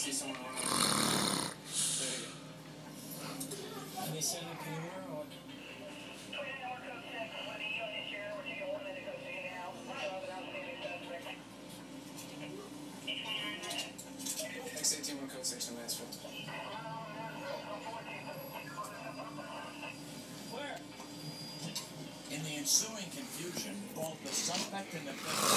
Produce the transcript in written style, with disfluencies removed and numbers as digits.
see someone on it. Any send a camera or? X18 code 6 to Mansfield. Where? In the ensuing confusion, both the suspect and the victim